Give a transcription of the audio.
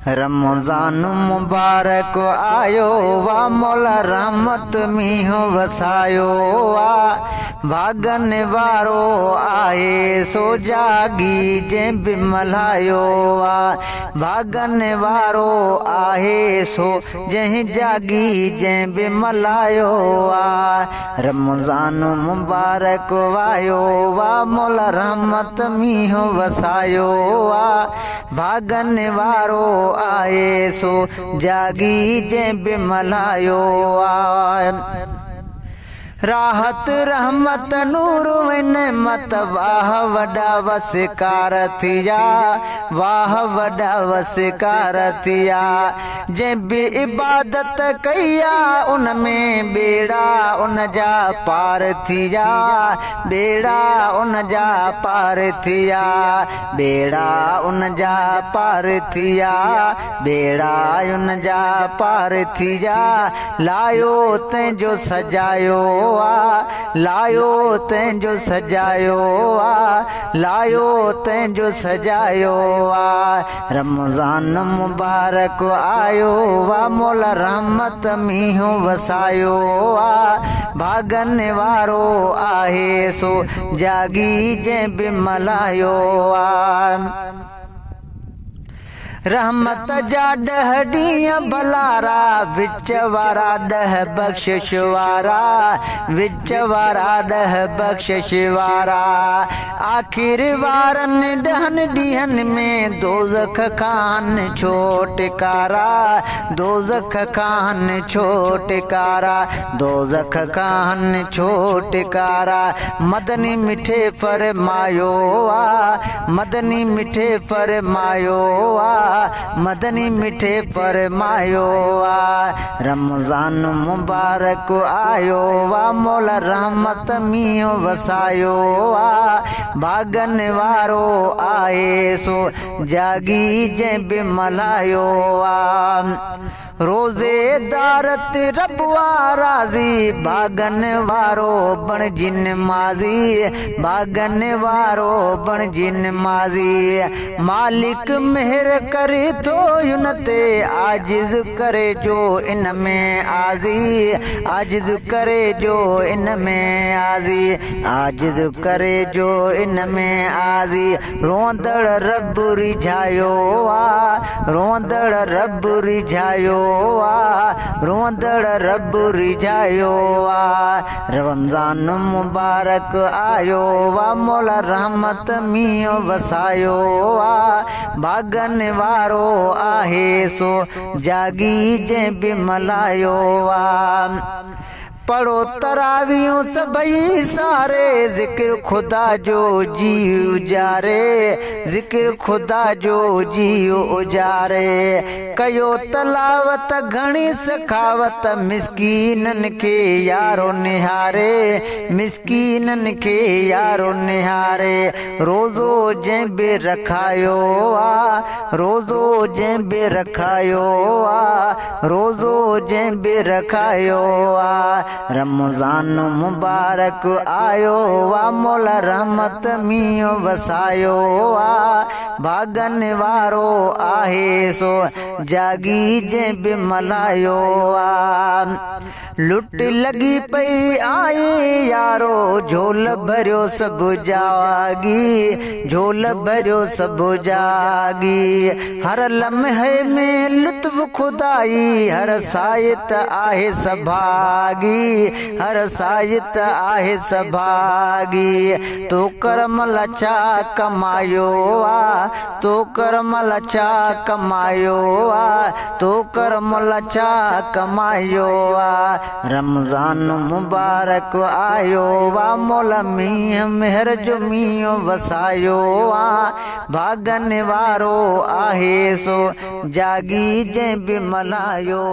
रमज़ान मुबारक आयो वा मौला रहमत मींहुं वसायो वा भागन वारो आहे सो जागी जंहिं बि मल्हायो वा भागन वारो आहे सो जंहिं जागी जंहिं बि मल्हायो वा रमज़ान मुबारक आयो वा मौला रहमत मींहुं वसायो वा भागन वारो आए सो जागी जंहिं बि मल्हायो आ राहत रहमत नूर नेमत वाह वॾा वसकार थिया वाह वॾा वसकार थिया जंहिं बि इबादत कई आहे उन में बेड़ा उन जा पार थिया बेड़ा उन जा पार थिया बेड़ा उन जा पार थिया बेड़ा उन जा पार थिया लायो तंहिंजो सजायो लायो तंहिंजो सजायो लायो तंहिंजो सजायो रमज़ान मुबारक आयो वा मौला रहमत मींहुं वसायो भागन वारो आहे सो जागी जंहिं बि मल्हायो रहमत जा 10 ॾींहं भलारा विच वारा 10 बख़्शिश वारा विच वारा 10 बख़्शिश वारा आख़िर वारनि 10 ॾींहंनि में दोज़ख खान छोटकारा दोज़ख खान छोटकारा दोज़ख खान छोटकारा मदनी मिठे फरमायो मदनी मिठे फरमायो मदनी मिठे फरमायो रमज़ान मुबारक आयो वा मौला रहमत मींहुं वसायो भागन वारो आहे सो जागी जंहिं बि मल्हायो रोज़ेदार ते रब राज़ी भागन वारो बणिजी नमाज़ी भागन वारो बणिजी नमाज़ी मालिक मेहर करे थो उन ते आजिज़ करे जो इन में आज़ी आजिज़ करे जो इन में आज़ी आजिज़ करे जो इन में आज़ी रोंदड़ रब रिझायो रोंदड़ रब रिझायो रोंदड़ रब रिझायो रमज़ान मुबारक आयो वा मौला रहमत मींहुं वसायो भागन वारो आहे सो जागी जंहिं बि मल्हायो पढ़ो तरावियूं सभई सारे ज़िक्र खुदा जो जी उजारे ज़िक्र खुदा जो जी उजारे कयो तलावत घणी सखावत मिस्कीनन के यारो निहारे मिस्कीनन के यारो निहारे रोज़ो जंहिं बि रखायो रोज़ो जंहिं बि रखायो रोज़ो जंहिं बि रखायो रमज़ान मुबारक आयो वा मौला रहमत मींहुं वसायो भागन वारो आहे सो जागी जंहिं बि मल्हायो लुट लगी पई आए यारो झोल भरियो सब जागी झोल भरियो सब जागी हर लम्हे में लुत्फ खुदाई हर सायत आहे सभागी हर सायत आहे सभागी तो करम लचा कमायो तो करम लचा कमायो तो करम लचा कमायो रमज़ान मुबारक आयो वा मौला मींहुं मेहर जो मींहुं वसायो भागन वारो आहे सो जागी जंहिं बि मल्हायो